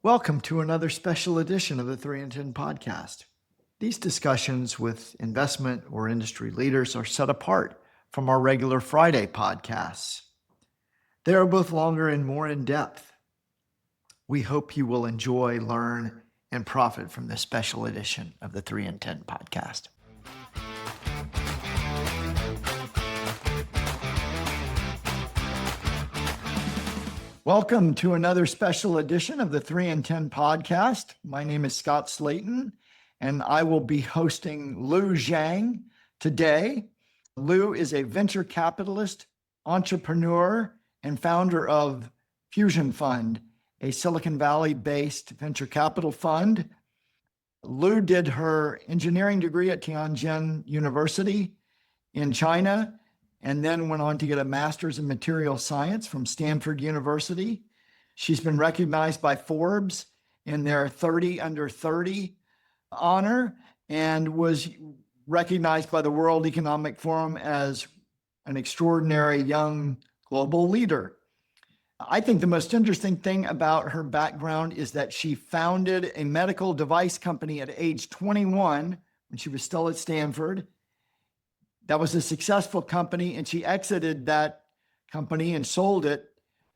Welcome to another special edition of the 3 and 10 podcast. These discussions with investment or industry leaders are set apart from our regular Friday podcasts. They are both longer and more in depth. We hope you will enjoy, learn, and profit from this special edition of the 3 and 10 podcast. Welcome to another special edition of the 3 and 10 podcast. My name is Scott Slayton, and I will be hosting Lu Zhang today. Lu is a venture capitalist, entrepreneur, and founder of Fusion Fund, a Silicon Valley-based venture capital fund. Lu did her engineering degree at Tianjin University in China, and then went on to get a master's in material science from Stanford University. She's been recognized by Forbes in their 30 under 30 honor and was recognized by the World Economic Forum as an extraordinary young global leader. I think the most interesting thing about her background is that she founded a medical device company at age 21 when she was still at Stanford. That was a successful company, and she exited that company and sold it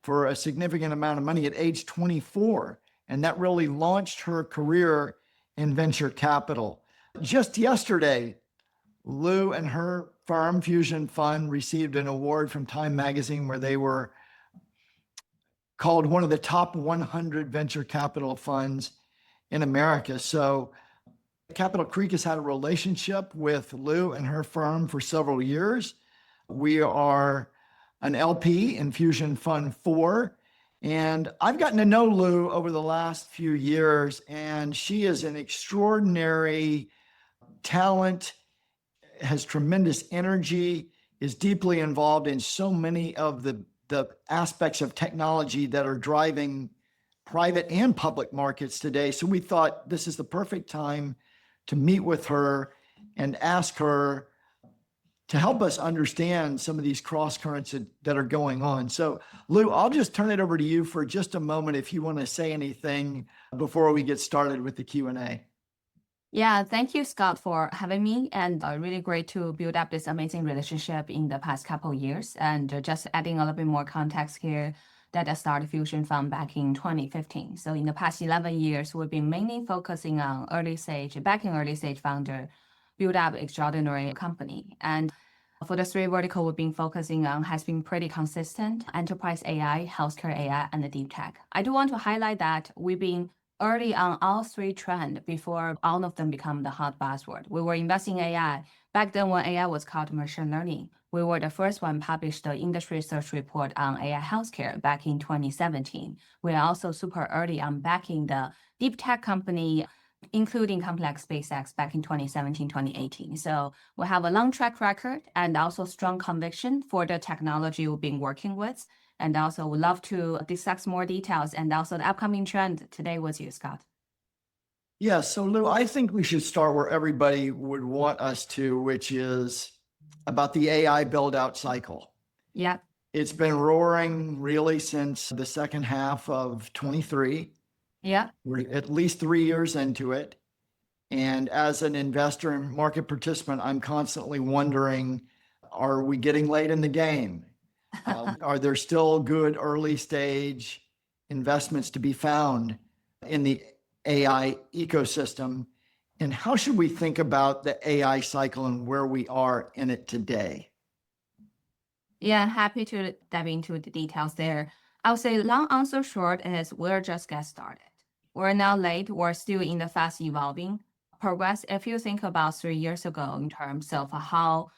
for a significant amount of money at age 24. And that really launched her career in venture capital. Just yesterday, Lu and her firm, Fusion Fund, received an award from Time Magazine where they were called one of the top 100 venture capital funds in America. So Capital Creek has had a relationship with Lu and her firm for several years. We are an LP in Fusion Fund 4, and I've gotten to know Lu over the last few years, and she is an extraordinary talent, has tremendous energy, is deeply involved in so many of the aspects of technology that are driving private and public markets today. So we thought this is the perfect time to meet with her and ask her to help us understand some of these cross currents that are going on. So Lu, I'll just turn it over to you for just a moment if you want to say anything before we get started with the Q&A. Yeah, thank you, Scott, for having me. And really great to build up this amazing relationship in the past couple of years. And just adding a little bit more context here, that I started Fusion Fund back in 2015. So in the past 11 years, we've been mainly focusing on early stage founder, build up extraordinary company. And for the three vertical we've been focusing on has been pretty consistent: enterprise AI, healthcare AI, and the deep tech. I do want to highlight that we've been early on all three trends before all of them become the hot buzzword. We were investing in AI. Back then when AI was called machine learning, we were the first one published the industry research report on AI healthcare back in 2017. We are also super early on backing the deep tech company, including companies like SpaceX back in 2017, 2018. So we have a long track record and also strong conviction for the technology we've been working with. And also would love to discuss more details and also the upcoming trend today with you, Scott. Yeah, so Lu, I think we should start where everybody would want us to, which is about the AI build-out cycle. Yeah. It's been roaring really since the second half of 23. Yeah. We're at least 3 years into it. And as an investor and market participant, I'm constantly wondering, are we getting late in the game? Are there still good early stage investments to be found in the AI ecosystem? And how should we think about the AI cycle and where we are in it today? Yeah, happy to dive into the details there. I'll say long answer short is we're just getting started. We're not late. We're still in the fast evolving progress. If you think about 3 years ago in terms of how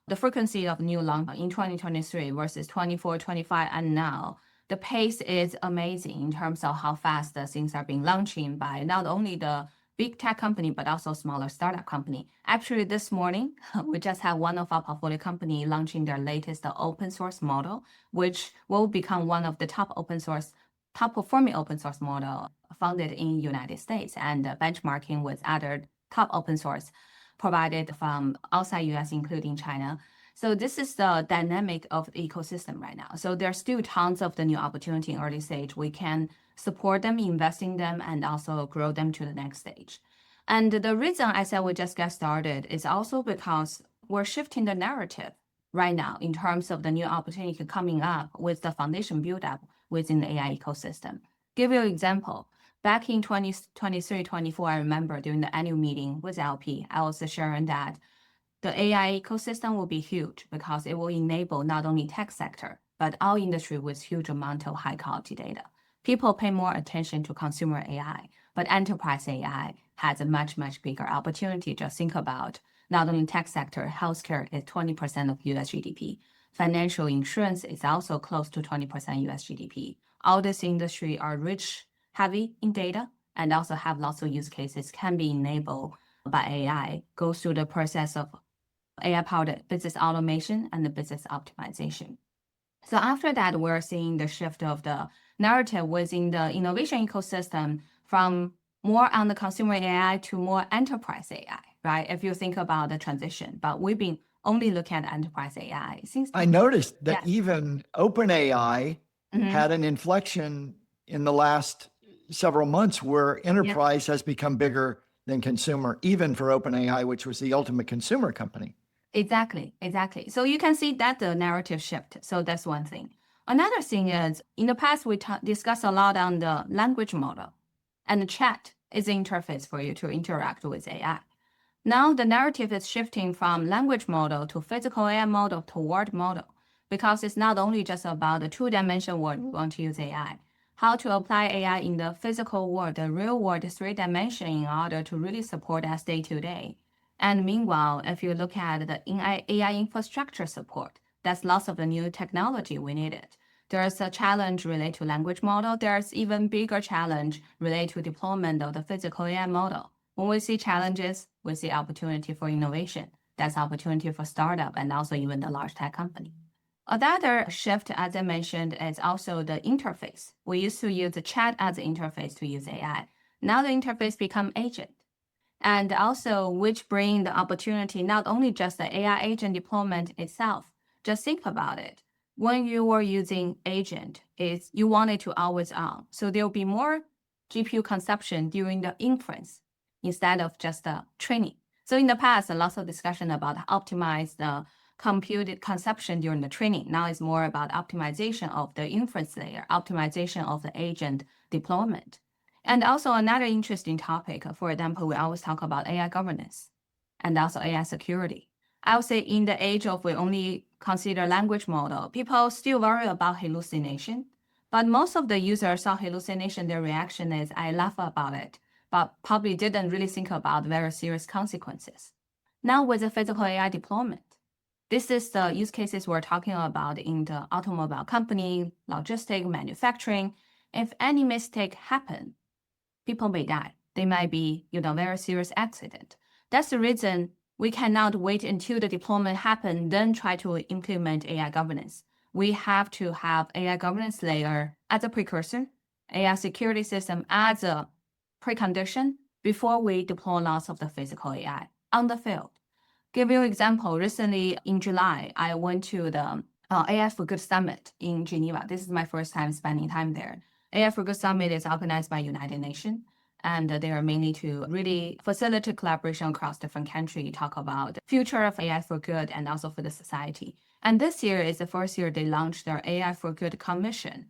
the frequency of new launch in 2023 versus 24, 25, and now, the pace is amazing in terms of how fast the things are being launching by not only the big tech company, but also smaller startup company. Actually, this morning, we just had one of our portfolio company launching their latest open source model, which will become one of the top performing open source model founded in United States and benchmarking with other top open source provided from outside US, including China. So this is the dynamic of the ecosystem right now. So there's still tons of the new opportunity in early stage we can support them, invest in them, and also grow them to the next stage. And the reason I said we just get started is also because we're shifting the narrative right now in terms of the new opportunity coming up with the foundation build up within the AI ecosystem. Give you an example. Back in 2023-24, I remember during the annual meeting with LP, I was sharing that the AI ecosystem will be huge because it will enable not only tech sector, but our industry with huge amount of high quality data. People pay more attention to consumer AI, but enterprise AI has a much, much bigger opportunity. Just think about not only tech sector, healthcare is 20% of US GDP. Financial insurance is also close to 20% US GDP. All this industry are rich, heavy in data, and also have lots of use cases can be enabled by AI, goes through the process of AI-powered business automation and the business optimization. So after that, we're seeing the shift of the narrative within the innovation ecosystem from more on the consumer AI to more enterprise AI, right? If you think about the transition, but we've been only looking at enterprise AI. I noticed that even OpenAI had an inflection in the last several months where enterprise has become bigger than consumer, even for OpenAI, which was the ultimate consumer company. Exactly. So you can see that the narrative shift. So that's one thing. Another thing is, in the past, we discussed a lot on the language model, and the chat is the interface for you to interact with AI. Now the narrative is shifting from language model to physical AI model to word model, because it's not only just about the two-dimensional world we want to use AI, how to apply AI in the physical world, the real world, three-dimension in order to really support us day to day. And meanwhile, if you look at the AI infrastructure support, that's lots of the new technology we needed. There's a challenge related to language model. There's even bigger challenge related to deployment of the physical AI model. When we see challenges, we see opportunity for innovation. That's opportunity for startup and also even the large tech company. Another shift, as I mentioned, is also the interface. We used to use the chat as the interface to use AI. Now the interface become agent. And also, which bring the opportunity, not only just the AI agent deployment itself. Just think about it. When you were using agent, you want it to always on. So there'll be more GPU consumption during the inference instead of just the training. So in the past, lots of discussion about optimize the computed consumption during the training. Now it's more about optimization of the inference layer, optimization of the agent deployment. And also another interesting topic, for example, we always talk about AI governance and also AI security. I would say in the age of we only consider language model, people still worry about hallucination. But most of the users saw hallucination, their reaction is, I laugh about it, but probably didn't really think about very serious consequences. Now with the physical AI deployment, this is the use cases we're talking about in the automobile company, logistic, manufacturing. If any mistake happen, people may die. They might be, very serious accident. That's the reason we cannot wait until the deployment happen, then try to implement AI governance. We have to have AI governance layer as a precursor, AI security system as a precondition before we deploy lots of the physical AI on the field. Give you an example. Recently in July, I went to the AI for Good Summit in Geneva. This is my first time spending time there. AI for Good Summit is organized by United Nations, and they are mainly to really facilitate collaboration across different countries, talk about the future of AI for good and also for the society. And this year is the first year they launched their AI for Good Commission.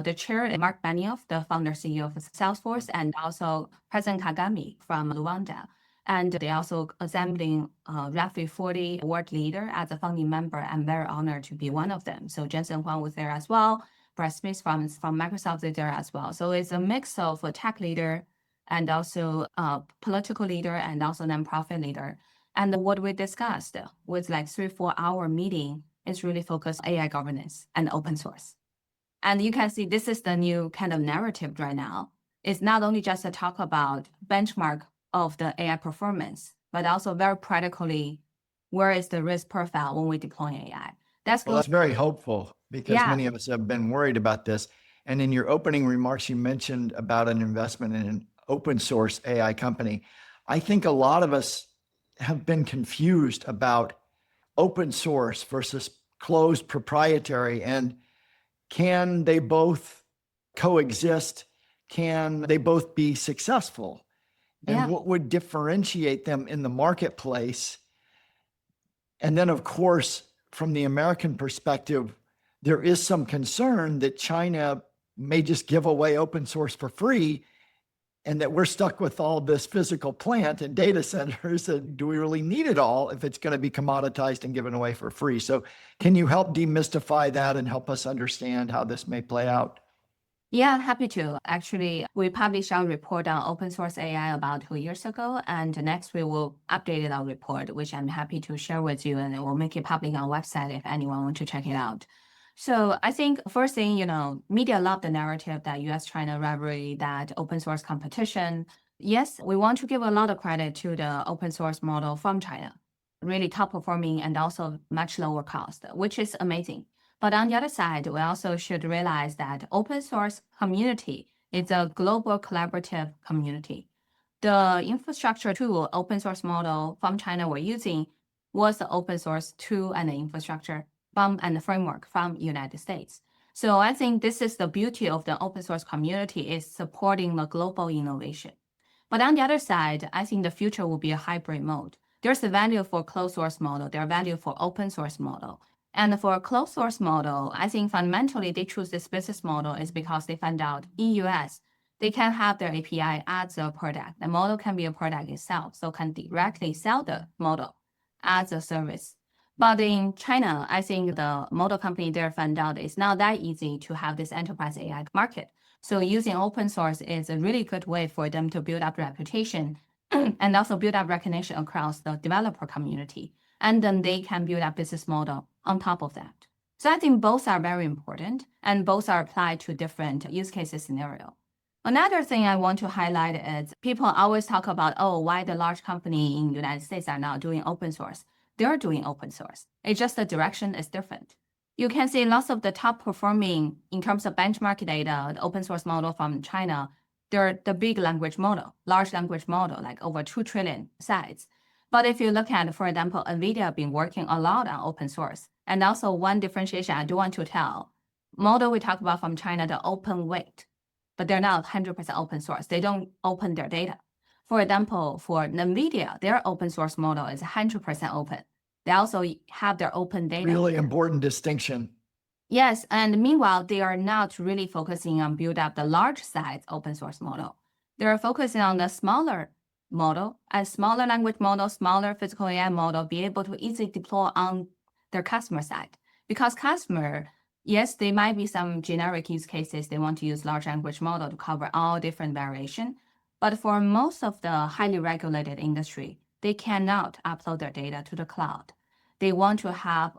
The chair is Mark Benioff, the founder CEO of Salesforce, and also President Kagame from Rwanda. And they also assembling roughly 40 world leaders as a founding member. I'm very honored to be one of them. So Jensen Huang was there as well. Brad Smith from Microsoft is there as well. So it's a mix of a tech leader and also a political leader and also nonprofit leader. And what we discussed was like 3-4 hour meeting is really focused on AI governance and open source. And you can see this is the new kind of narrative right now. It's not only just a talk about benchmark of the AI performance, but also very practically, where is the risk profile when we deploy AI? That's very hopeful because many of us have been worried about this. And in your opening remarks, you mentioned about an investment in an open source AI company. I think a lot of us have been confused about open source versus closed proprietary, and can they both coexist? can they both be successful? And Yeah. what would differentiate them in the marketplace? And then, of course, from the American perspective, there is some concern that China may just give away open source for free and that we're stuck with all this physical plant and data centers. And do we really need it all if it's going to be commoditized and given away for free? So can you help demystify that and help us understand how this may play out? Yeah, happy to. Actually, we published our report on open source AI about 2 years ago, and next we will update our report, which I'm happy to share with you, and we'll make it public on our website if anyone wants to check it out. So I think first thing, media love the narrative that US-China rivalry, that open source competition. Yes, we want to give a lot of credit to the open source model from China, really top performing and also much lower cost, which is amazing. But on the other side, we also should realize that open source community is a global collaborative community. The infrastructure tool open source model from China we're using was the open source tool and the infrastructure and the framework from United States. So I think this is the beauty of the open source community, is supporting the global innovation. But on the other side, I think the future will be a hybrid mode. There's a value for closed source model, there's value for open source model. And for a closed source model, I think fundamentally they choose this business model is because they found out in US, they can have their API as a product. The model can be a product itself, so can directly sell the model as a service. But in China, I think the model company there found out it's not that easy to have this enterprise AI market. So using open source is a really good way for them to build up reputation and also build up recognition across the developer community. And then they can build up business model on top of that. So I think both are very important and both are applied to different use cases scenario. Another thing I want to highlight is people always talk about, why the large company in the United States are now doing open source. They're doing open source. It's just the direction is different. You can see lots of the top performing in terms of benchmark data, the open source model from China, they're the big language model, large language model, like over 2 trillion size. But if you look at, for example, NVIDIA have been working a lot on open source. And also one differentiation I do want to tell, model we talk about from China, the open weight, but they're not 100% open source. They don't open their data. For example, for NVIDIA, their open source model is 100% open. They also have their open data. Really important distinction. Yes, and meanwhile, they are not really focusing on build up the large size open source model. They're focusing on the smaller model, a smaller language model, smaller physical AI model, be able to easily deploy on their customer side. Because customer, yes, there might be some generic use cases. They want to use large language model to cover all different variation. But for most of the highly regulated industry, they cannot upload their data to the cloud. They want to have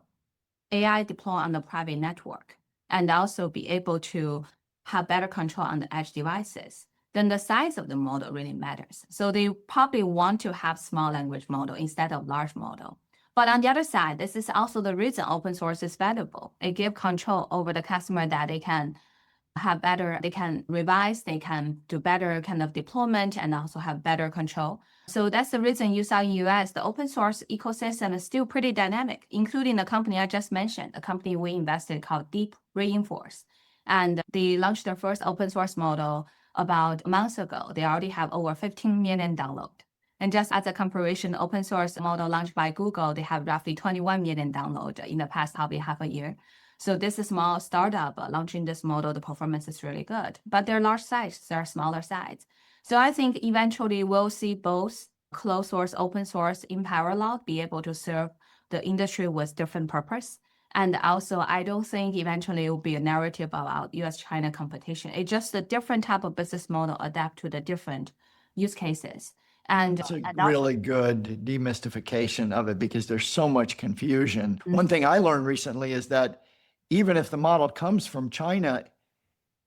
AI deploy on the private network and also be able to have better control on the edge devices. Then the size of the model really matters. So they probably want to have small language model instead of large model. But on the other side, this is also the reason open source is valuable. It gives control over the customer that they can have better, they can revise, they can do better kind of deployment and also have better control. So that's the reason you saw in US, the open source ecosystem is still pretty dynamic, including the company I just mentioned, a company we invested called Deep Reinforce. And they launched their first open source model about months ago. They already have over 15 million downloads. And just as a comparison, open source model launched by Google, they have roughly 21 million downloads in the past probably half a year. So this is small startup launching this model, the performance is really good, but they're large size, they're smaller size. So I think eventually we'll see both closed source, open source in parallel, be able to serve the industry with different purpose. And also, I don't think eventually it will be a narrative about US-China competition. It's just a different type of business model adapt to the different use cases. And it's a really good demystification of it because there's so much confusion. One thing I learned recently is that even if the model comes from China,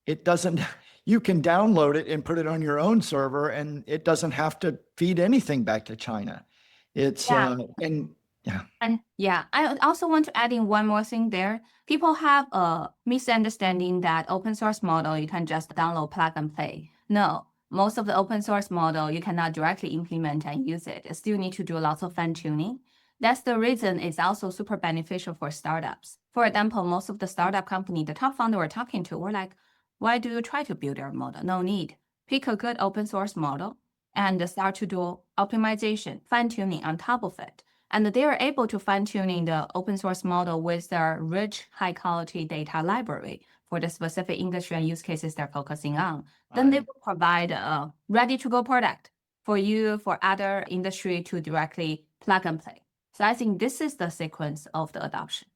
it doesn't, you can download it and put it on your own server and it doesn't have to feed anything back to China. It's, Yeah. And I also want to add in one more thing there. People have a misunderstanding that open source model, you can just download, plug and play. No, most of the open source model, you cannot directly implement and use it. You still need to do lots of fine tuning. That's the reason it's also super beneficial for startups. For example, most of the startup company, the top founder we're talking to, we're like, Why do you try to build your model? No need. Pick a good open source model and start to do optimization, fine-tuning on top of it. And they are able to fine-tuning the open source model with their rich, high-quality data library for the specific industry and use cases they're focusing on. Then they Right. will provide a ready-to-go product for you, for other industry to directly plug and play. So I think this is the sequence of the adoption.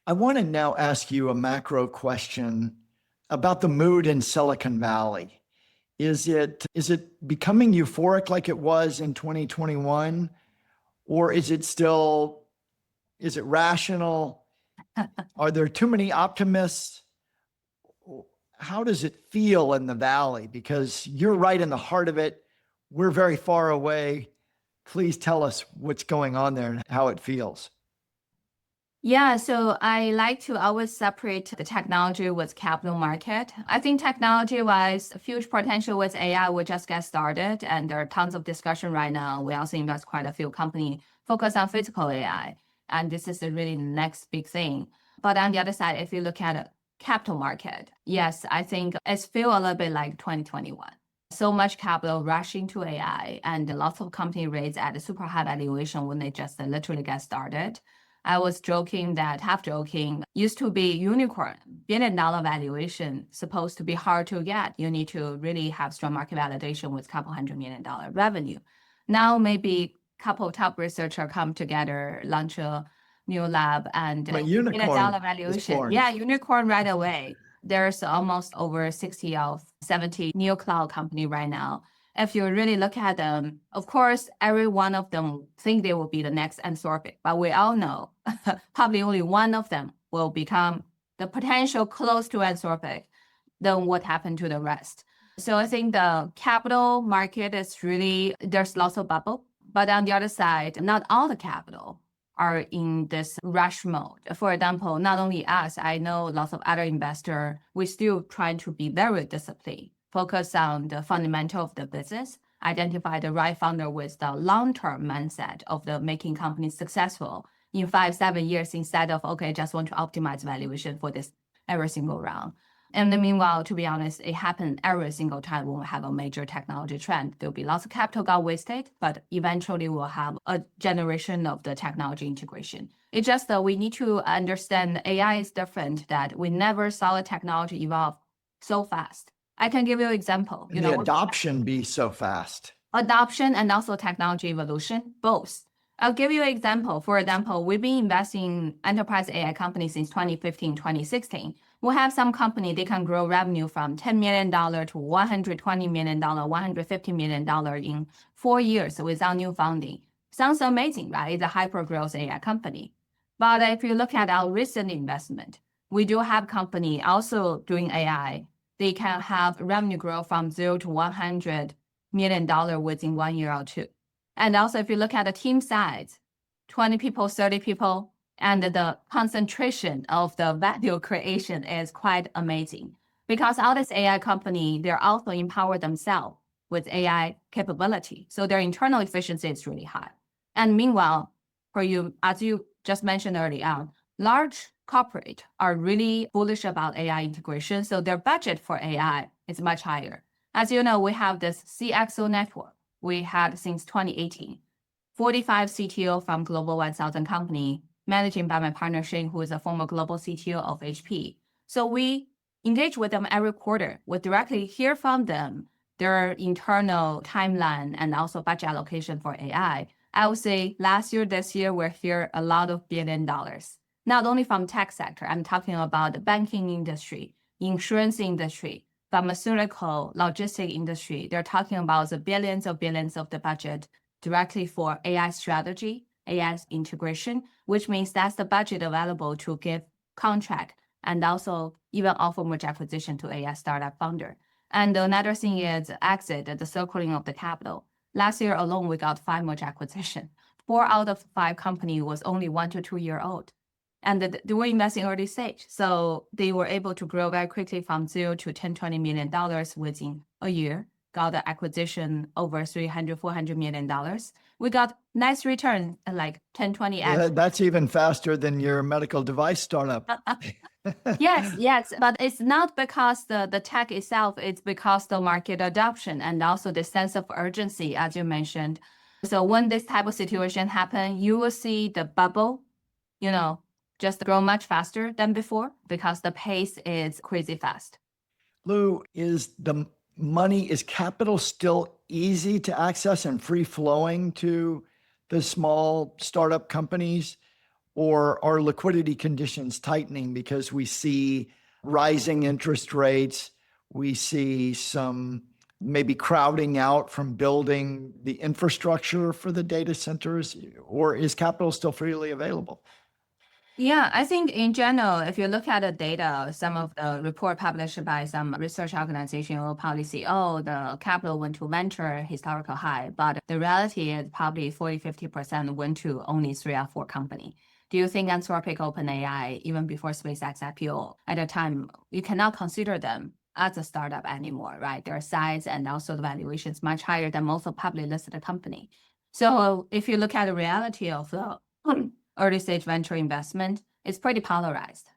I want to now ask you a macro question about the mood in Silicon Valley. Is it becoming euphoric like it was in 2021, or is it rational? Are there too many optimists? How does it feel in the Valley? Because you're right in the heart of it. We're very far away. Please tell us what's going on there and how it feels. Yeah, so I like to always separate the technology with capital market. I think technology-wise, huge potential with AI will just get started, and there are tons of discussion right now. We also invest quite a few companies focused on physical AI, and this is really the next big thing. But on the other side, if you look at a capital market, yes, I think it's feel a little bit like 2021. So much capital rushing to AI, and lots of companies raise at a super high valuation when they just literally get started. I was joking that, half joking, used to be unicorn, billion-dollar valuation, supposed to be hard to get. You need to really have strong market validation with couple $100 million revenue. Now maybe couple of top researchers come together, launch a new lab, and A unicorn billion-dollar is valuation. born. Yeah, unicorn right away. There's almost over 60 of 70 new cloud company right now. If you really look at them, of course, every one of them think they will be the next Anthropic, but we all know probably only one of them will become the potential close to Anthropic than what happened to the rest. So I think the capital market is really, there's lots of bubble, but on the other side, not all the capital are in this rush mode. For example, not only us, I know lots of other investors, we're still trying to be very disciplined, focus on the fundamental of the business, identify the right founder with the long-term mindset of the making companies successful in 5-7 years instead of, okay, just want to optimize valuation for this every single round. And then meanwhile, to be honest, it happens every single time when we have a major technology trend. There'll be lots of capital got wasted, but eventually we'll have a generation of the technology integration. It's just that we need to understand AI is different, that we never saw the technology evolve so fast. I can give you an example. And the adoption be so fast. Adoption and also technology evolution, both. I'll give you an example. For example, we've been investing in enterprise AI companies since 2015, 2016. We'll have some company, they can grow revenue from $10 million to $120 million, $150 million in 4 years without new funding. Sounds amazing, right? It's a hyper-growth AI company. But if you look at our recent investment, we do have company also doing AI. They can have revenue growth from 0 to $100 million within 1 year or two. And also, if you look at the team size, 20 people, 30 people, and the concentration of the value creation is quite amazing. Because all this AI company, they're also empower themselves with AI capability. So their internal efficiency is really high. And meanwhile, for you, as you just mentioned early on, large corporate are really bullish about AI integration. So their budget for AI is much higher. As you know, we have this CXO network we had since 2018, 45 CTO from Global 1000 company, managing by my partner Shane, who is a former global CTO of HP. So we engage with them every quarter. We directly hear from them their internal timeline and also budget allocation for AI. I would say last year, this year, we're hear a lot of $1 billion, not only from tech sector. I'm talking about the banking industry, insurance industry, pharmaceutical, logistic industry. They're talking about the billions of the budget directly for AI strategy, AI integration, which means that's the budget available to give contract and also even offer merge acquisition to AI startup founder. And another thing is exit, the circling of the capital. Last year alone, we got 5 merge acquisition. 4 out of 5 company was only 1 to 2 year old. And they were investing early stage. So they were able to grow very quickly from 0 to $10-20 million within a year, got the acquisition over $300-400 million. We got nice return, like 10-20x. That's even faster than your medical device startup. Yes, yes, but it's not because the tech itself, it's because the market adoption and also the sense of urgency, as you mentioned. So when this type of situation happen, you will see the bubble, you know, just grow much faster than before because the pace is crazy fast. Lou, is capital still easy to access and free flowing to the small startup companies? Or are liquidity conditions tightening because we see rising interest rates? We see some maybe crowding out from building the infrastructure for the data centers, or is capital still freely available? Yeah, I think in general, if you look at the data, some of the report published by some research organization will probably see, oh, the capital went to venture historical high. But the reality is probably 40-50% went to only 3 or 4 company. Do you think Anthropic, OpenAI, even before SpaceX IPO, at the time, you cannot consider them as a startup anymore, right? Their size and also the valuation is much higher than most of publicly listed company. So if you look at the reality of the early stage venture investment, it's pretty polarized.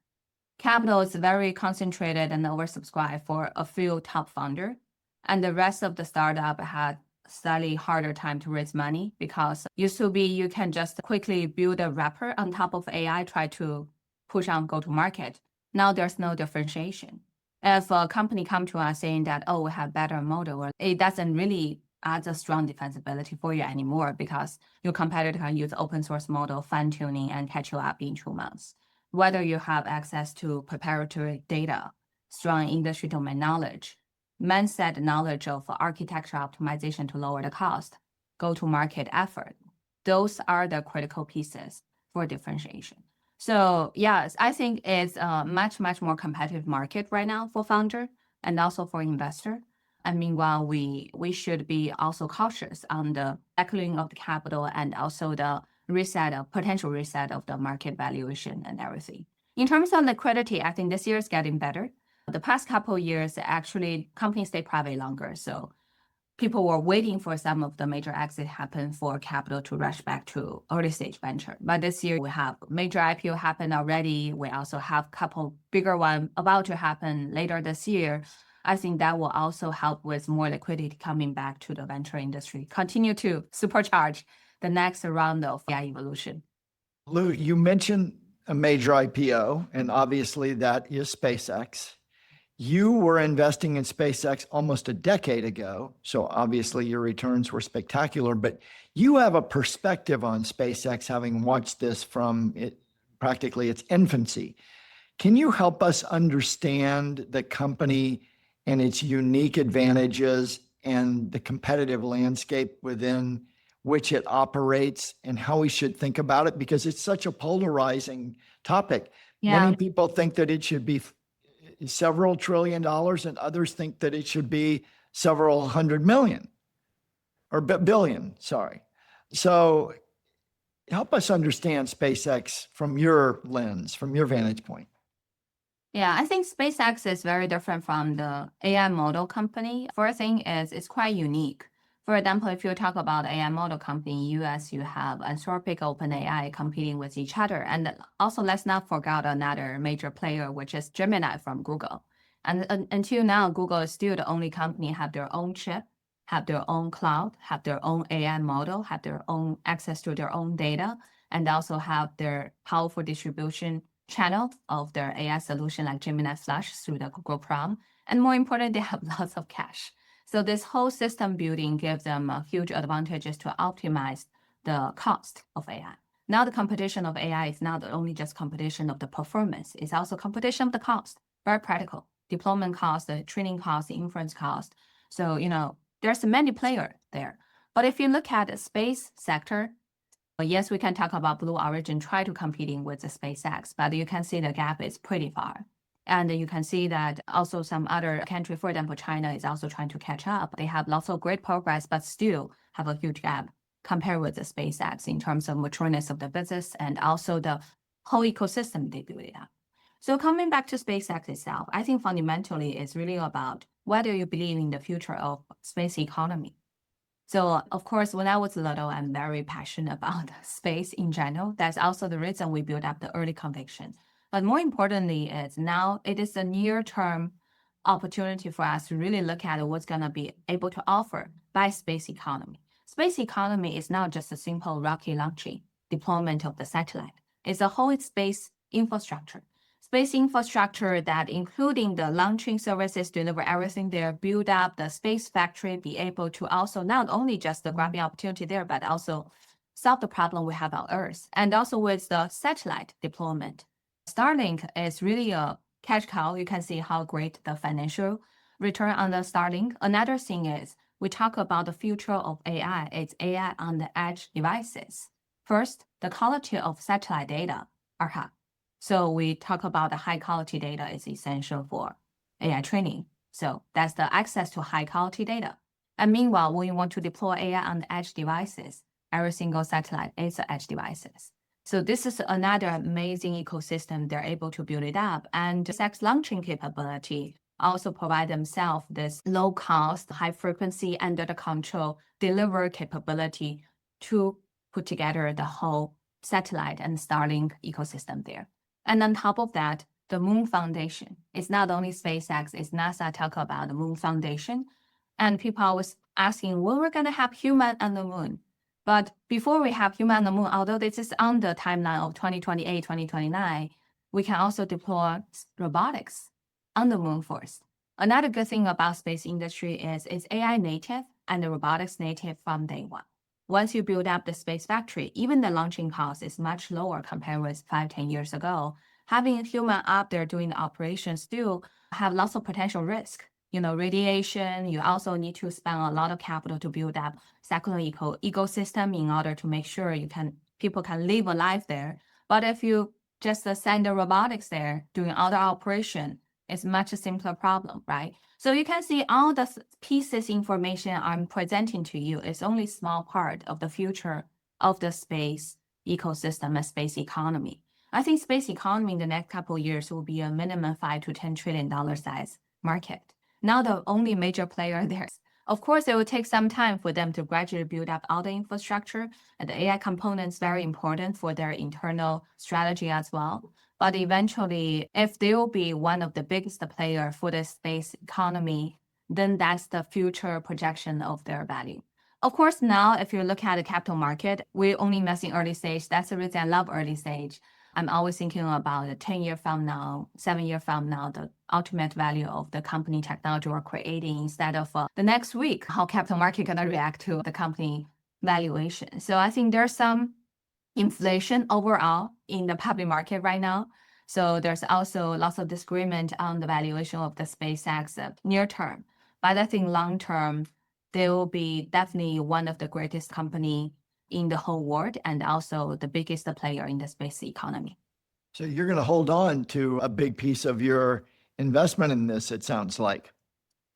Capital is very concentrated and oversubscribed for a few top founder, and the rest of the startup had slightly harder time to raise money because used to be you can just quickly build a wrapper on top of AI, try to push on go to market. Now there's no differentiation. If a company come to us saying that, oh, we have better model, or it doesn't really add a strong defensibility for you anymore because your competitor can use open source model, fine tuning, and catch you up in 2 months. Whether you have access to preparatory data, strong industry domain knowledge, mindset knowledge of architecture optimization to lower the cost, go-to-market effort, those are the critical pieces for differentiation. So yes, I think it's a much, much more competitive market right now for founder and also for investor. And meanwhile, we should be also cautious on the cycling of the capital and also the potential reset of the market valuation and everything. In terms of liquidity, I think this year is getting better. The past couple of years, actually, companies stay private longer. So people were waiting for some of the major exit happen for capital to rush back to early stage venture. But this year we have major IPO happen already. We also have a couple bigger one about to happen later this year. I think that will also help with more liquidity coming back to the venture industry, continue to supercharge the next round of AI evolution. Lou, you mentioned a major IPO, and obviously that is SpaceX. You were investing in SpaceX almost a decade ago, so obviously your returns were spectacular, but you have a perspective on SpaceX having watched this from practically its infancy. Can you help us understand the company and its unique advantages and the competitive landscape within which it operates and how we should think about it? Because it's such a polarizing topic. Yeah. Many people think that it should be several $1 trillion, and others think that it should be several 100 million or billion, sorry. So help us understand SpaceX from your lens, from your vantage point. Yeah, I think SpaceX is very different from the AI model company. First thing is it's quite unique. For example, if you talk about AI model company in US, you have Anthropic, OpenAI competing with each other. And also let's not forget another major player, which is Gemini from Google. And until now, Google is still the only company have their own chip, have their own cloud, have their own AI model, have their own access to their own data, and also have their powerful distribution channel of their AI solution like Gemini Flash through the Google Chrome. And more important, they have lots of cash. So this whole system building gives them huge advantages to optimize the cost of AI. Now the competition of AI is not only just competition of the performance, it's also competition of the cost. Very practical. Deployment cost, the training cost, the inference cost. So, there's many players there. But if you look at the space sector, yes, we can talk about Blue Origin try to competing with the SpaceX, but you can see the gap is pretty far. And you can see that also some other country, for example, China is also trying to catch up. They have lots of great progress, but still have a huge gap compared with the SpaceX in terms of matureness of the business and also the whole ecosystem they build it up. So coming back to SpaceX itself, I think fundamentally it's really about whether you believe in the future of space economy. So of course, when I was little, I'm very passionate about space in general. That's also the reason we built up the early conviction. But more importantly, is now it is a near-term opportunity for us to really look at what's going to be able to offer by space economy. Space economy is not just a simple rocket launching deployment of the satellite. It's a whole space infrastructure. Space infrastructure that including the launching services, deliver everything there, build up the space factory, be able to also not only just the grabbing opportunity there, but also solve the problem we have on Earth. And also with the satellite deployment. Starlink is really a cash cow. You can see how great the financial return on the Starlink. Another thing is we talk about the future of AI. It's AI on the edge devices. First, the quality of satellite data are high. So we talk about the high quality data is essential for AI training. So that's the access to high quality data. And meanwhile, when you want to deploy AI on the edge devices, every single satellite is the edge devices. So this is another amazing ecosystem. They're able to build it up. And SpaceX launching capability also provide themselves this low cost, high frequency, under the control deliver capability to put together the whole satellite and Starlink ecosystem there. And on top of that, the Moon Foundation. It's not only SpaceX, it's NASA talk about the Moon Foundation. And people are always asking, when we're going to have human on the moon? But before we have human on the moon, although this is on the timeline of 2028, 2029, we can also deploy robotics on the moon first. Another good thing about space industry is it's AI native and the robotics native from day one. Once you build up the space factory, even the launching cost is much lower compared with 5-10 years ago. Having a human up there doing the operation still have lots of potential risk. Radiation, you also need to spend a lot of capital to build up circular ecosystem in order to make sure people can live a life there. But if you just send the robotics there doing all the operation, it's much simpler problem, right? So you can see all the pieces information I'm presenting to you is only a small part of the future of the space ecosystem and space economy. I think space economy in the next couple of years will be a minimum $5 to $10 trillion size market. Now the only major player there. Of course, it will take some time for them to gradually build up all the infrastructure, and the AI component is very important for their internal strategy as well. But eventually, if they will be one of the biggest player for the space economy, then that's the future projection of their value. Of course, now if you look at the capital market, we only invest in early stage. That's the reason I love early stage. I'm always thinking about the 10 years from now, 7 years from now, the ultimate value of the company technology we're creating instead of the next week, how capital market going to react to the company valuation. So I think there's some inflation overall in the public market right now. So there's also lots of disagreement on the valuation of the SpaceX near term. But I think long term, they will be definitely one of the greatest company in the whole world and also the biggest player in the space economy. So you're going to hold on to a big piece of your investment in this, it sounds like.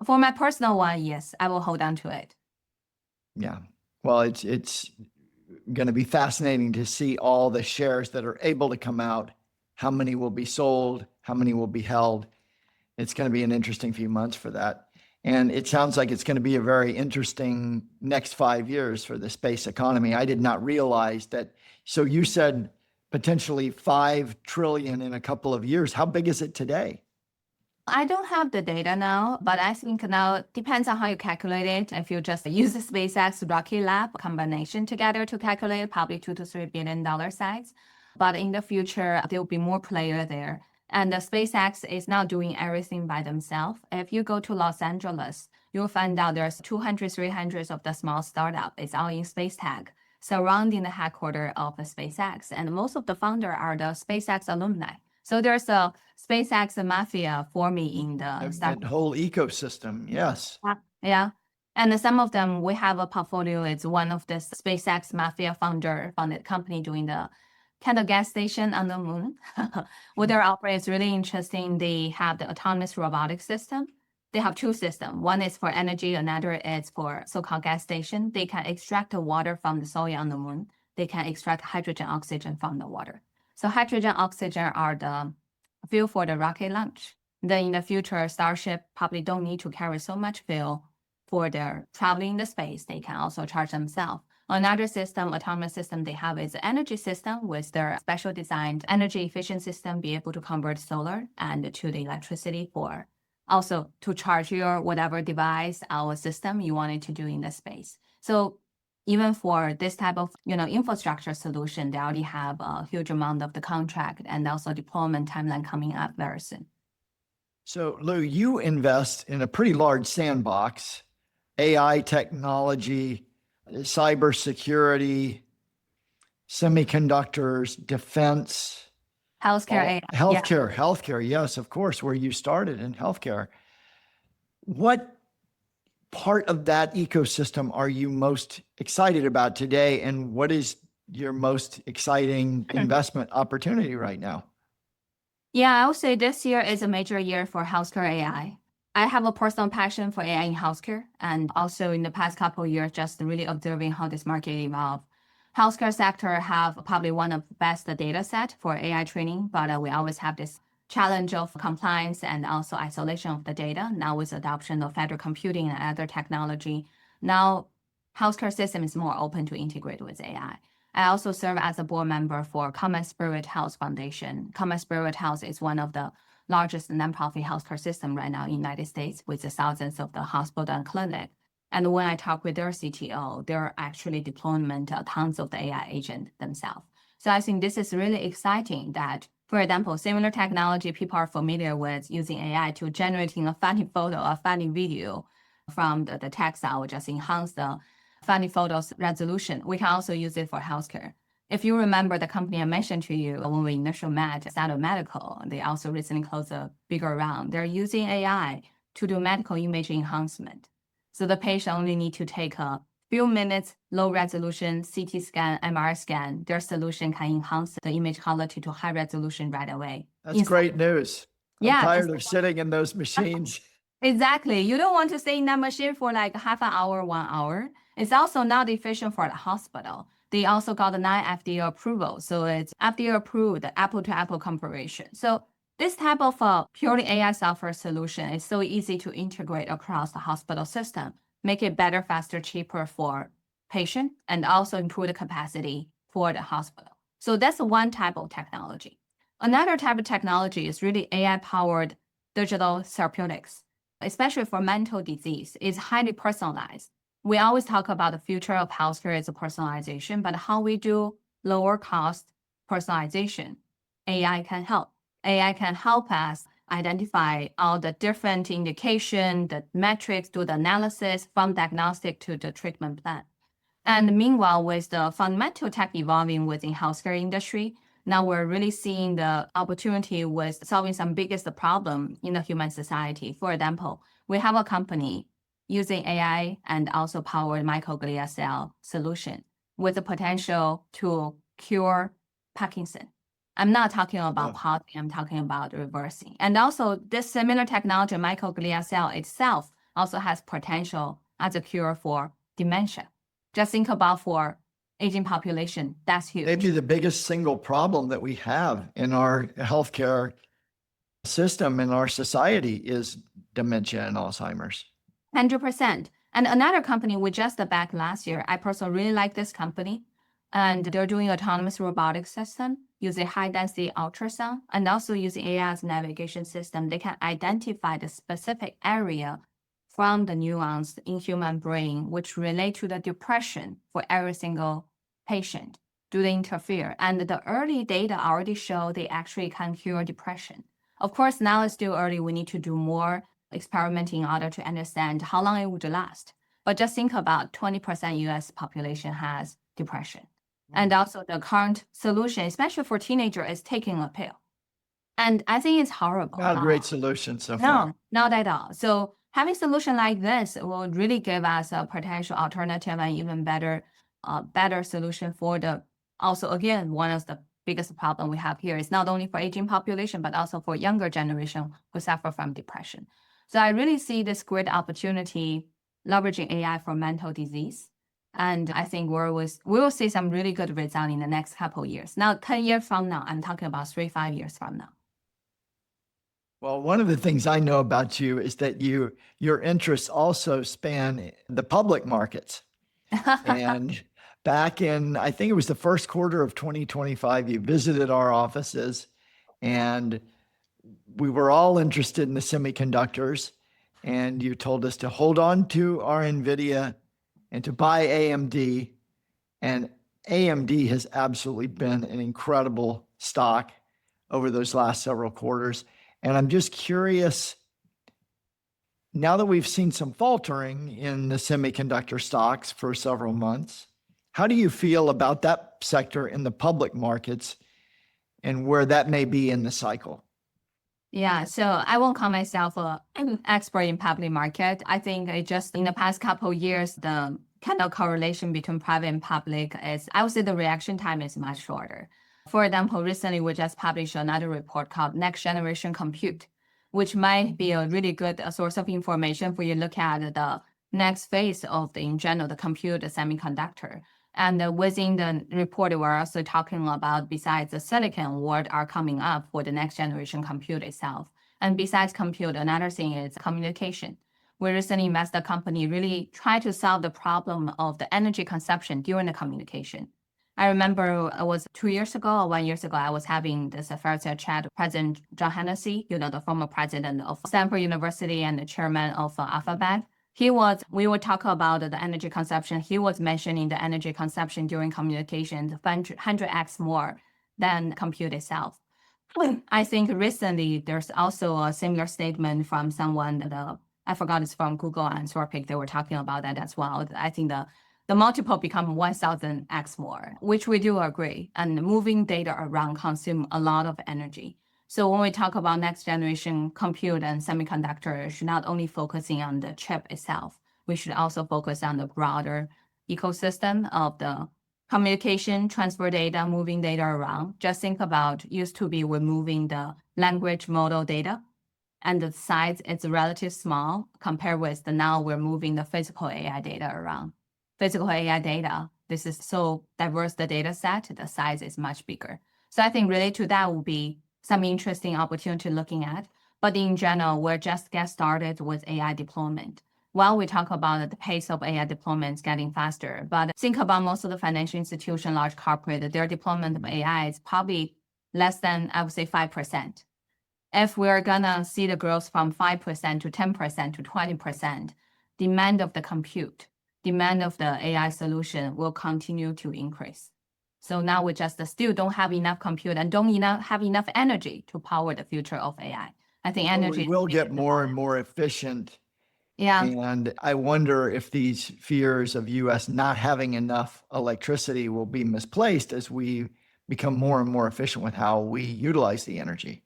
For my personal one, yes, I will hold on to it. Yeah. Well, it's going to be fascinating to see all the shares that are able to come out, how many will be sold, how many will be held. It's going to be an interesting few months for that. And it sounds like it's going to be a very interesting next 5 years for the space economy. I did not realize that. So you said potentially 5 trillion in a couple of years. How big is it today? I don't have the data now, but I think now it depends on how you calculate it. If you just use the SpaceX Rocket Lab combination together to calculate, probably $2 to $3 billion size. But in the future, there will be more players there. And the SpaceX is not doing everything by themselves. If you go to Los Angeles, you'll find out there's 200, 300 of the small startup. It's all in space tech, surrounding the headquarters of the SpaceX. And most of the founders are the SpaceX alumni. So there's a SpaceX mafia forming in the that whole ecosystem. Yes. Yeah. And some of them, we have a portfolio. It's one of the SpaceX mafia funded company doing the kind of gas station on the moon. What they're operating is really interesting. They have the autonomous robotic system. They have 2 systems. One is for energy, another is for so-called gas station. They can extract the water from the soil on the moon. They can extract hydrogen, oxygen from the water. So hydrogen, oxygen are the fuel for the rocket launch. Then in the future, Starship probably don't need to carry so much fuel for their traveling in the space, they can also charge themselves. Another system, autonomous system they have is energy system with their special designed energy efficient system, be able to convert solar and to the electricity for also to charge your whatever device, our system you wanted to do in the space. So even for this type of infrastructure solution, they already have a huge amount of the contract and also deployment timeline coming up very soon. So Lu, you invest in a pretty large sandbox, AI technology, cybersecurity, semiconductors, defense, Healthcare AI. healthcare. Yes, of course, where you started in healthcare. What part of that ecosystem are you most excited about today? And what is your most exciting investment opportunity right now? Yeah, I would say this year is a major year for healthcare AI. I have a personal passion for AI in healthcare, and also in the past couple of years, just really observing how this market evolved. Healthcare sector have probably one of the best data set for AI training, but we always have this challenge of compliance and also isolation of the data. Now with adoption of federal computing and other technology, now healthcare system is more open to integrate with AI. I also serve as a board member for Common Spirit Health Foundation. Common Spirit Health is one of the largest nonprofit healthcare system right now in the United States with the thousands of the hospital and clinic. And when I talk with their CTO, they're actually deployment tons of the AI agent themselves. So I think this is really exciting that, for example, similar technology people are familiar with using AI to generating a funny photo, a funny video from the text that will just enhance the funny photos resolution. We can also use it for healthcare. If you remember the company I mentioned to you when we initially met, Sato Medical, they also recently closed a bigger round. They're using AI to do medical image enhancement. So the patient only need to take a few minutes, low resolution CT scan, MRI scan. Their solution can enhance the image quality to high resolution right away. That's great news. I'm tired of sitting in those machines. Exactly. You don't want to stay in that machine for like half an hour, 1 hour. It's also not efficient for the hospital. They also got a non-FDA approval. So it's FDA approved, apple-to-apple comparison. So this type of purely AI software solution is so easy to integrate across the hospital system, make it better, faster, cheaper for patient, and also improve the capacity for the hospital. So that's one type of technology. Another type of technology is really AI-powered digital therapeutics, especially for mental disease. It's highly personalized. We always talk about the future of healthcare is a personalization, but how we do lower cost personalization, AI can help. AI can help us identify all the different indication, the metrics, do the analysis from diagnostic to the treatment plan. And meanwhile, with the fundamental tech evolving within healthcare industry, now we're really seeing the opportunity with solving some biggest problem in the human society. For example, we have a company using AI and also powered microglia cell solution with the potential to cure Parkinson. I'm not talking about pausing, I'm talking about reversing. And also this similar technology, microglia cell itself, also has potential as a cure for dementia. Just think about for aging population, that's huge. Maybe the biggest single problem that we have in our healthcare system, in our society, is dementia and Alzheimer's. 100%. And another company we just backed last year, I personally really like this company. And they're doing autonomous robotic system using high density ultrasound and also using AI as navigation system. They can identify the specific area from the nuance in human brain, which relate to the depression for every single patient. Do they interfere? And the early data already show they actually can cure depression. Of course, now it's still early. We need to do more experimenting in order to understand how long it would last. But just think about 20% US population has depression. And also the current solution, especially for teenagers, is taking a pill. And I think it's horrible. Not a great solution so far. No, not at all. So having a solution like this will really give us a potential alternative and even better solution for the, also again, one of the biggest problem we have here is not only for aging population, but also for younger generation who suffer from depression. So I really see this great opportunity leveraging AI for mental disease. And I think we will see some really good results in the next couple of years. Now, 10 years from now, I'm talking about 3-5 years from now. Well, one of the things I know about you is that your interests also span the public markets. And back in, I think it was the first quarter of 2025, you visited our offices and we were all interested in the semiconductors. And you told us to hold on to our NVIDIA and to buy AMD. And AMD has absolutely been an incredible stock over those last several quarters. And I'm just curious, now that we've seen some faltering in the semiconductor stocks for several months, how do you feel about that sector in the public markets and where that may be in the cycle? Yeah, so I won't call myself an expert in public market. I think it just in the past couple of years, the kind of correlation between private and public is, I would say the reaction time is much shorter. For example, recently we just published another report called Next Generation Compute, which might be a really good source of information for you to look at the next phase of the, in general, the compute, the semiconductor. And within the report, we're also talking about, besides the silicon, what are coming up for the next generation compute itself. And besides compute, another thing is communication. We recently invested a company really try to solve the problem of the energy consumption during the communication. I remember it was 2 years ago or 1 year ago, I was having this fireside chat with President John Hennessy, the former president of Stanford University and the chairman of Alphabet. We would talk about the energy consumption. He was mentioning the energy consumption during communications 100x more than compute itself. I think recently there's also a similar statement from someone, I forgot it's from Google and Anthropic, they were talking about that as well. I think the multiple become 1000x more, which we do agree. And moving data around consume a lot of energy. So when we talk about next generation compute and semiconductor, should not only focusing on the chip itself, we should also focus on the broader ecosystem of the communication, transfer data, moving data around. Just think about, used to be we're moving the language model data, and the size is relatively small compared with the now we're moving the physical AI data around. Physical AI data, this is so diverse, the data set, the size is much bigger. So I think related to that will be some interesting opportunity looking at. But in general, we're just get started with AI deployment. While we talk about the pace of AI deployments getting faster, but think about most of the financial institution, large corporate, their deployment of AI is probably less than, I would say, 5%. If we're gonna see the growth from 5% to 10% to 20%, demand of the compute, demand of the AI solution will continue to increase. So now we just still don't have enough compute and don't have enough energy to power the future of AI. I think energy We will get more and more efficient. Yeah. And I wonder if these fears of US not having enough electricity will be misplaced as we become more and more efficient with how we utilize the energy.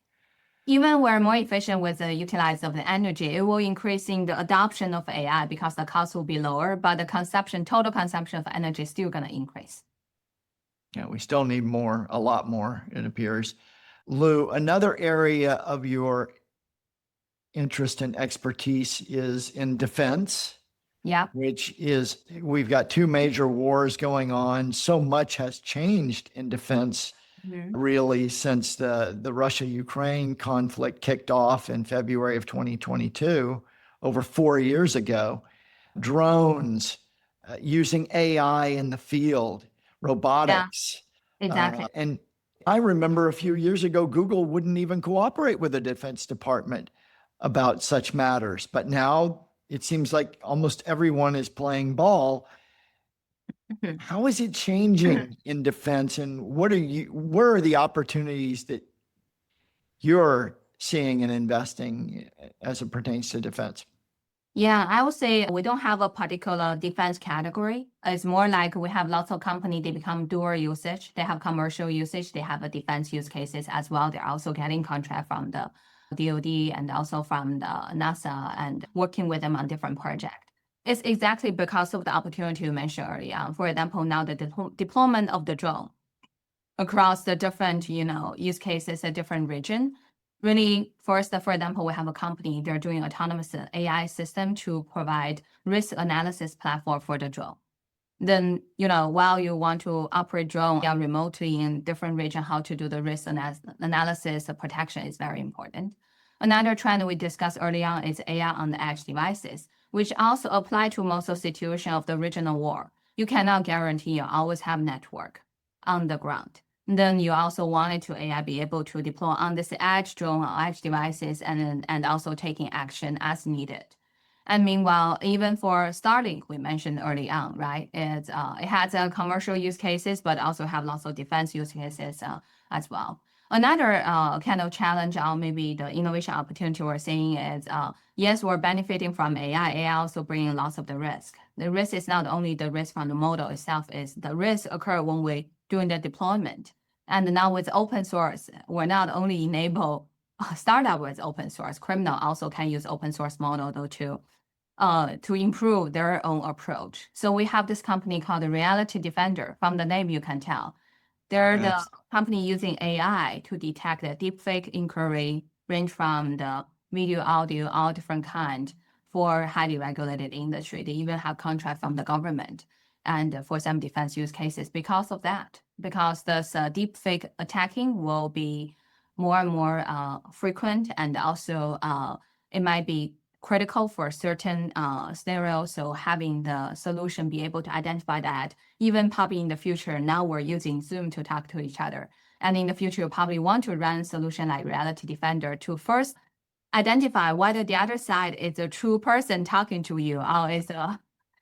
Even we're more efficient with the utilization of the energy, it will increasing the adoption of AI because the cost will be lower, but the consumption, total consumption of energy is still gonna increase. Yeah, we still need more, a lot more, it appears. Lu, another area of your interest and expertise is in defense. Yeah. Which is, we've got two major wars going on. So much has changed in defense, really, since the Russia-Ukraine conflict kicked off in February of 2022, over 4 years ago. Drones, using AI in the field, robotics. Yeah, exactly. And I remember a few years ago, Google wouldn't even cooperate with the Defense Department about such matters. But now it seems like almost everyone is playing ball. How is it changing in defense, and where are the opportunities that you're seeing and investing as it pertains to defense? Yeah, I would say we don't have a particular defense category. It's more like we have lots of companies, they become dual usage. They have commercial usage, they have a defense use cases as well. They're also getting contract from the DoD and also from the NASA and working with them on different projects. It's exactly because of the opportunity you mentioned earlier. For example, now the deployment of the drone across the different, use cases, a different region. Really, first, for example, we have a company, they're doing autonomous AI system to provide risk analysis platform for the drone. Then, while you want to operate drone remotely in different region, how to do the risk analysis, the protection is very important. Another trend we discussed early on is AI on the edge devices, which also apply to most of the situation of the regional war. You cannot guarantee you always have network on the ground. Then you also wanted to AI be able to deploy on this edge drone or edge devices and also taking action as needed. And meanwhile, even for Starlink, we mentioned early on, right? It has commercial use cases, but also have lots of defense use cases as well. Another kind of challenge or maybe the innovation opportunity we're seeing is, yes, we're benefiting from AI. AI also bringing lots of the risk. The risk is not only the risk from the model itself, is the risk occur when we doing the deployment. And now with open source, we're not only enable startup with open source, criminal also can use open source model though to improve their own approach. So we have this company called the Reality Defender. From the name, you can tell. They're the company using AI to detect the deepfake inquiry, range from the video, audio, all different kind for highly regulated industry. They even have contract from the government and for some defense use cases because of that. Because this deepfake attacking will be more and more frequent, and also it might be critical for certain scenarios. So having the solution be able to identify that, even probably in the future, now we're using Zoom to talk to each other. And in the future, you probably want to run a solution like Reality Defender to first identify whether the other side is a true person talking to you or is a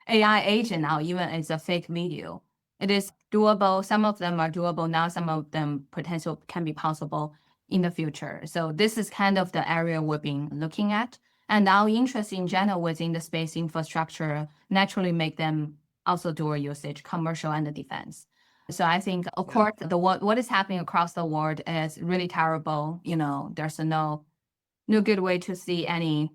AI agent or even is a fake video. It is doable. Some of them are doable now. Some of them potential can be possible in the future. So this is kind of the area we've been looking at. And our interest in general within the space infrastructure naturally make them also dual usage, commercial and the defense. So I think, of course, what is happening across the world is really terrible. There's no good way to see any.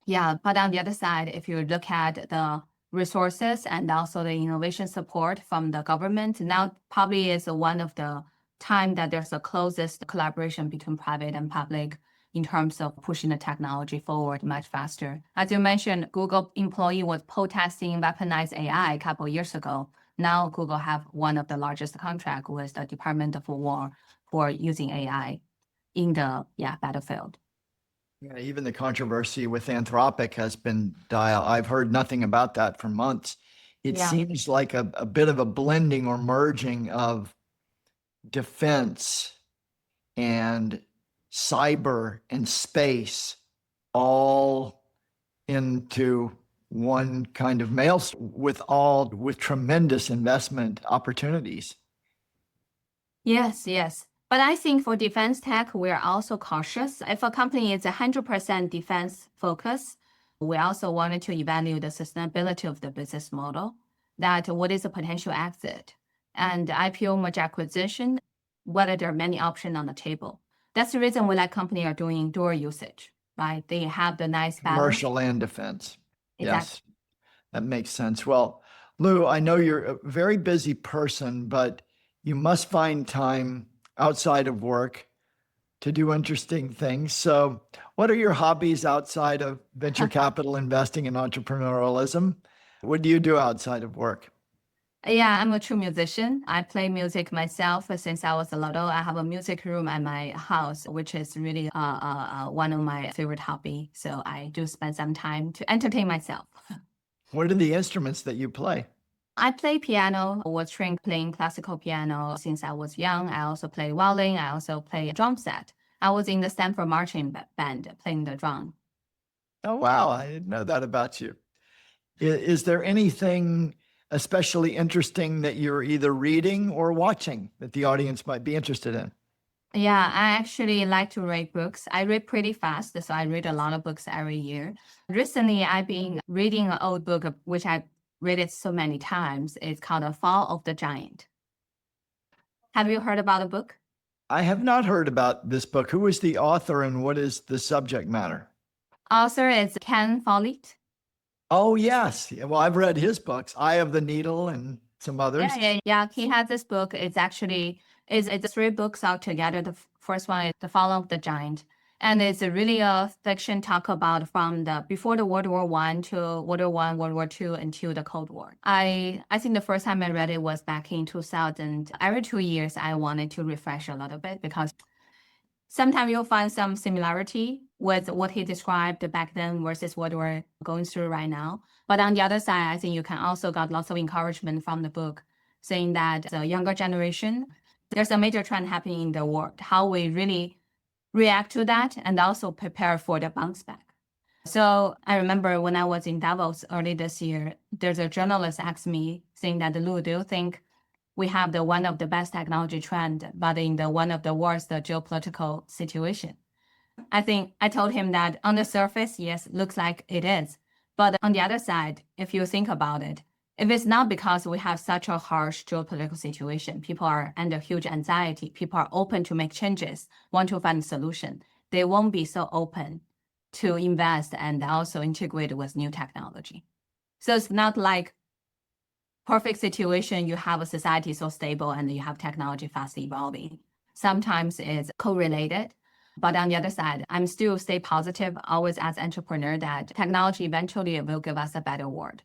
Yeah, but on the other side, if you look at the resources and also the innovation support from the government, now probably is one of the time that there's the closest collaboration between private and public in terms of pushing the technology forward much faster. As you mentioned, Google employee was protesting weaponized AI a couple of years ago. Now Google have one of the largest contract with the Department of War for using AI in the battlefield. Yeah, even the controversy with Anthropic has been dire. I've heard nothing about that for months. It seems like a bit of a blending or merging of defense and cyber and space all into one kind of maelstrom with tremendous investment opportunities. Yes. But I think for defense tech, we're also cautious. If a company is 100% defense focused, we also wanted to evaluate the sustainability of the business model, that what is the potential exit and IPO merge acquisition, whether there are many options on the table. That's the reason we like company are doing dual usage, right? They have the nice balance. Commercial and defense. Exactly. Yes, that makes sense. Well, Lu, I know you're a very busy person, but you must find time outside of work to do interesting things. So what are your hobbies outside of venture capital investing and entrepreneurialism? What do you do outside of work? Yeah, I'm a true musician. I play music myself since I was little. I have a music room at my house, which is really one of my favorite hobby. So I do spend some time to entertain myself. What are the instruments that you play? I play piano. I was trained playing classical piano since I was young. I also play violin. I also play a drum set. I was in the Stanford marching band playing the drum. Oh, wow. I didn't know that about you. Is there anything especially interesting that you're either reading or watching that the audience might be interested in? Yeah, I actually like to read books. I read pretty fast, so I read a lot of books every year. Recently, I've been reading an old book, which I read it so many times. It's called The Fall of the Giant. Have you heard about the book? I have not heard about this book. Who is the author and what is the subject matter? Author is Ken Follett. Oh, yes. Well, I've read his books, Eye of the Needle and some others. Yeah. He has this book. It's actually it's 3 books all together. The first one is The Fall of the Giant, and it's really a fiction talk about from the before the World War I to World War I, World War II until the Cold War. I think the first time I read it was back in 2000. Every 2 years, I wanted to refresh a little bit because sometimes you'll find some similarity with what he described back then versus what we're going through right now. But on the other side, I think you can also got lots of encouragement from the book saying that the younger generation, there's a major trend happening in the world, how we really react to that and also prepare for the bounce back. So I remember when I was in Davos early this year, there's a journalist asked me saying that, Lu, do you think we have the one of the best technology trend, but in the one of the worst geopolitical situation? I think I told him that on the surface, yes, looks like it is. But on the other side, if you think about it, if it's not because we have such a harsh geopolitical situation, people are under huge anxiety, people are open to make changes, want to find a solution, they won't be so open to invest and also integrate with new technology. So it's not like perfect situation, you have a society so stable and you have technology fast evolving. Sometimes it's correlated. But on the other side, I'm still stay positive, always as entrepreneur, that technology eventually will give us a better world.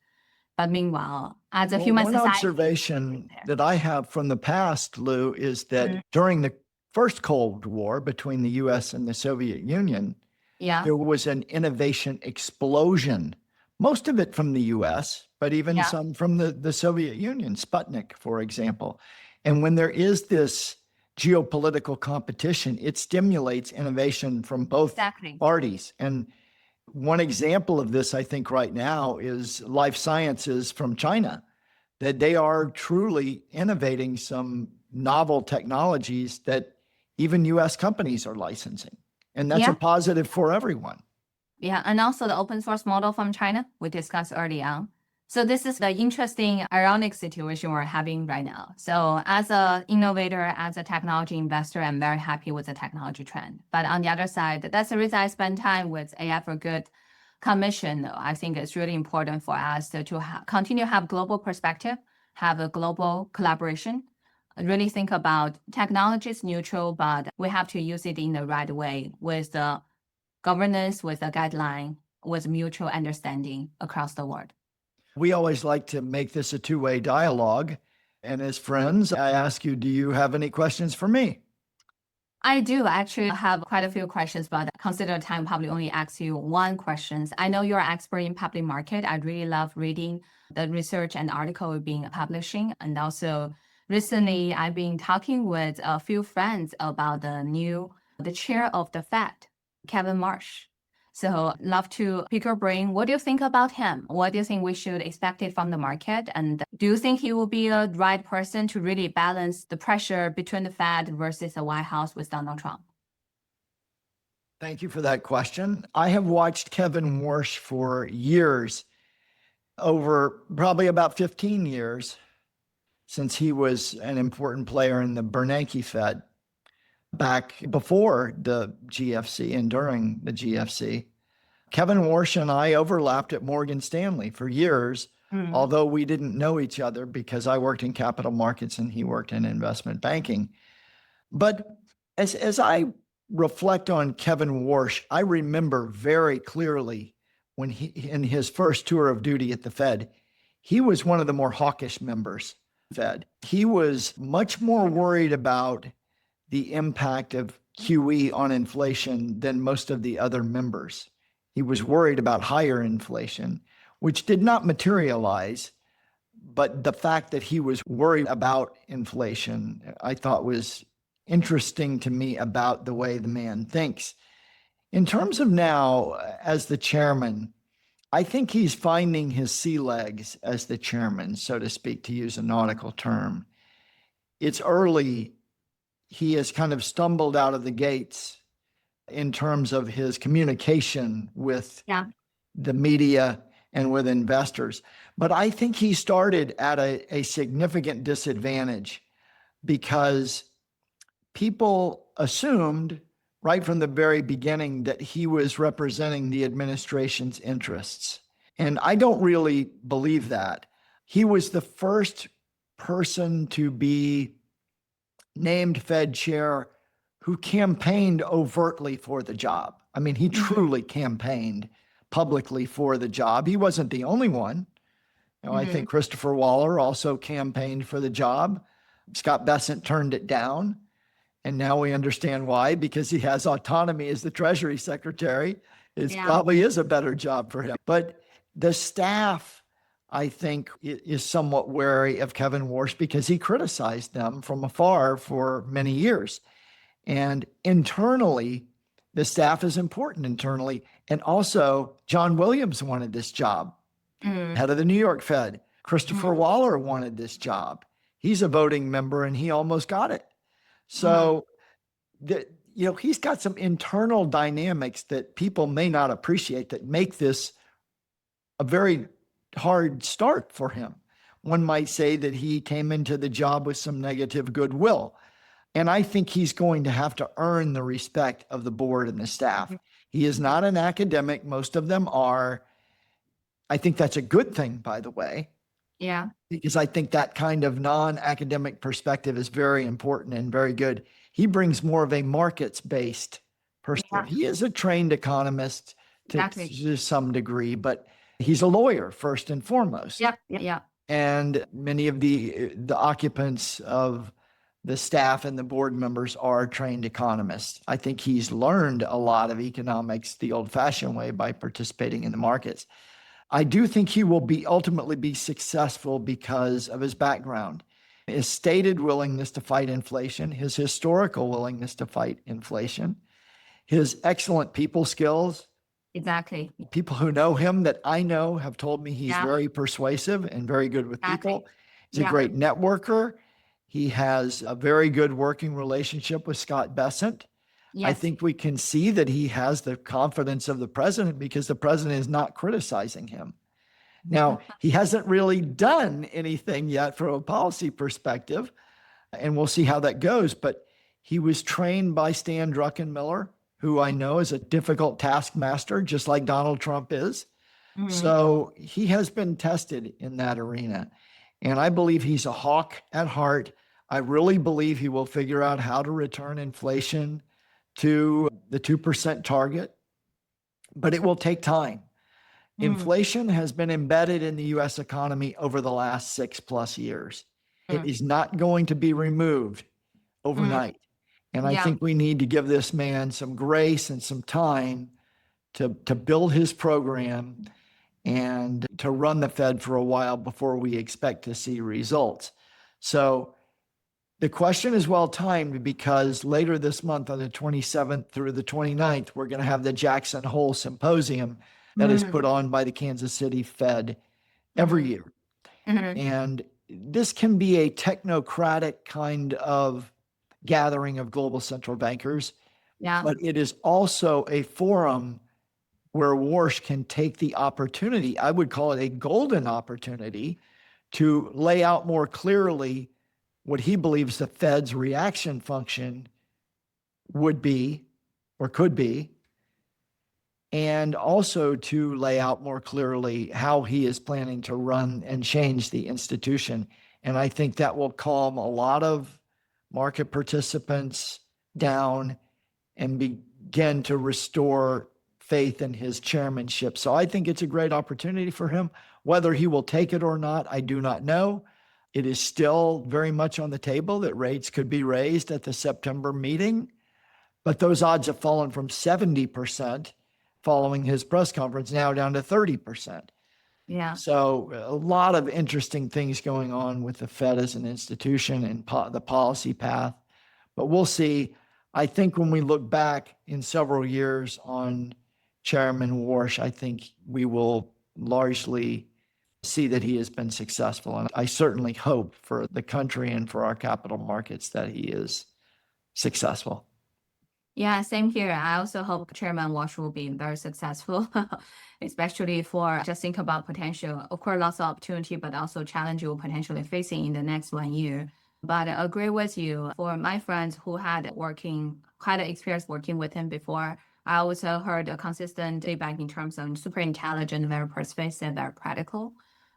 But meanwhile, as a human one society, observation that I have from the past, Lou, is that during the first Cold War between the US and the Soviet Union, there was an innovation explosion, most of it from the US, but even some from the Soviet Union, Sputnik, for example. And when there is this geopolitical competition, it stimulates innovation from both parties. And one example of this, I think, right now is life sciences from China, that they are truly innovating some novel technologies that even US companies are licensing. And that's a positive for everyone. Yeah, and also the open source model from China, we discussed early on. So this is the interesting, ironic situation we're having right now. So as an innovator, as a technology investor, I'm very happy with the technology trend. But on the other side, that's the reason I spend time with AI for Good Commission. I think it's really important for us to continue to have global perspective, have a global collaboration, really think about technology is neutral, but we have to use it in the right way with the governance, with the guideline, with mutual understanding across the world. We always like to make this a two-way dialogue. And as friends, I ask you, do you have any questions for me? I do actually have quite a few questions, but consider time probably only ask you one question. I know you're an expert in public market. I really love reading the research and article you've been publishing. And also recently I've been talking with a few friends about the chair of the Fed, Kevin Warsh. So love to pick your brain. What do you think about him? What do you think we should expect it from the market? And do you think he will be a right person to really balance the pressure between the Fed versus the White House with Donald Trump? Thank you for that question. I have watched Kevin Warsh for years, over probably about 15 years, since he was an important player in the Bernanke Fed back before the GFC and during the GFC. Kevin Warsh and I overlapped at Morgan Stanley for years, although we didn't know each other because I worked in capital markets and he worked in investment banking. But as I reflect on Kevin Warsh, I remember very clearly when he, in his first tour of duty at the Fed, he was one of the more hawkish members of the Fed. He was much more worried about the impact of QE on inflation than most of the other members. He was worried about higher inflation, which did not materialize. But the fact that he was worried about inflation, I thought was interesting to me about the way the man thinks. In terms of now, as the chairman, I think he's finding his sea legs as the chairman, so to speak, to use a nautical term. It's early. He has kind of stumbled out of the gates in terms of his communication with the media and with investors. But I think he started at a significant disadvantage because people assumed right from the very beginning that he was representing the administration's interests. And I don't really believe that. He was the first person to be named Fed chair who campaigned overtly for the job. I mean, he truly campaigned publicly for the job. He wasn't the only one. I think Christopher Waller also campaigned for the job. Scott Bessent turned it down. And now we understand why, because he has autonomy as the Treasury Secretary. It Yeah. probably is a better job for him. But the staff, I think, is somewhat wary of Kevin Warsh because he criticized them from afar for many years. And internally, the staff is important internally. And also, John Williams wanted this job, head of the New York Fed. Christopher Waller wanted this job. He's a voting member and he almost got it. So, he's got some internal dynamics that people may not appreciate that make this a very hard start for him. One might say that he came into the job with some negative goodwill. And I think he's going to have to earn the respect of the board and the staff. He is not an academic. Most of them are. I think that's a good thing, by the way. Yeah. Because I think that kind of non-academic perspective is very important and very good. He brings more of a markets-based perspective. Yeah. He is a trained economist to some degree, but he's a lawyer first and foremost. Yep. Yeah. And many of the occupants of the staff and the board members are trained economists. I think he's learned a lot of economics the old-fashioned way by participating in the markets. I do think he will ultimately be successful because of his background, his stated willingness to fight inflation, his historical willingness to fight inflation, his excellent people skills. Exactly. People who know him that I know have told me he's very persuasive and very good with people. He's a great networker. He has a very good working relationship with Scott Bessent. Yes. I think we can see that he has the confidence of the president because the president is not criticizing him. Now, he hasn't really done anything yet from a policy perspective, and we'll see how that goes. But he was trained by Stan Druckenmiller, who I know is a difficult taskmaster, just like Donald Trump is. So he has been tested in that arena. And I believe he's a hawk at heart. I really believe he will figure out how to return inflation to the 2% target, but it will take time. Inflation has been embedded in the US economy over the last 6+ years. It is not going to be removed overnight. And I think we need to give this man some grace and some time to build his program and to run the Fed for a while before we expect to see results. So the question is well timed because later this month on the 27th through the 29th, we're going to have the Jackson Hole Symposium that is put on by the Kansas City Fed every year. And this can be a technocratic kind of gathering of global central bankers, but it is also a forum where Warsh can take the opportunity, I would call it a golden opportunity, to lay out more clearly what he believes the Fed's reaction function would be or could be, and also to lay out more clearly how he is planning to run and change the institution. And I think that will calm a lot of market participants down and begin to restore faith in his chairmanship. So I think it's a great opportunity for him. Whether he will take it or not, I do not know. It is still very much on the table that rates could be raised at the September meeting, but those odds have fallen from 70% following his press conference now down to 30%. Yeah. So a lot of interesting things going on with the Fed as an institution and the policy path, but we'll see. I think when we look back in several years on Chairman Warsh, I think we will largely see that he has been successful. And I certainly hope for the country and for our capital markets that he is successful. Yeah, same here. I also hope Chairman Warsh will be very successful, especially for just think about potential, of course, lots of opportunity, but also challenge you're potentially facing in the next 1 year. But I agree with you. For my friends who had experience working with him before, I also heard a consistent feedback in terms of super intelligent, very persuasive, very practical.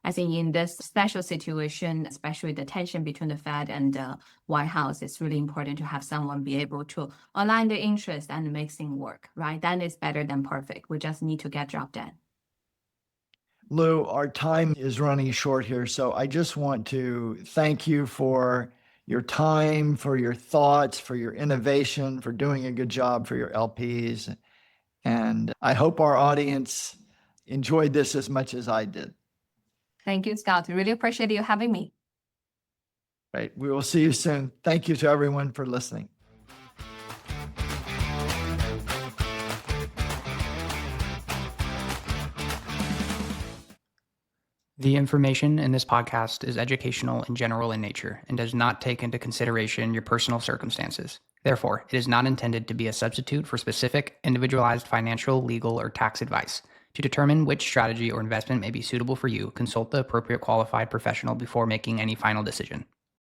I think in this special situation, especially the tension between the Fed and the White House, it's really important to have someone be able to align the interest and make things work, right? That is better than perfect. We just need to get job done. Lu, our time is running short here, so I just want to thank you for your time, for your thoughts, for your innovation, for doing a good job for your LPs. And I hope our audience enjoyed this as much as I did. Thank you, Scott. Really appreciate you having me. Right. We will see you soon. Thank you to everyone for listening. The information in this podcast is educational and general in nature and does not take into consideration your personal circumstances. Therefore, it is not intended to be a substitute for specific, individualized financial, legal, or tax advice. To determine which strategy or investment may be suitable for you, consult the appropriate qualified professional before making any final decision.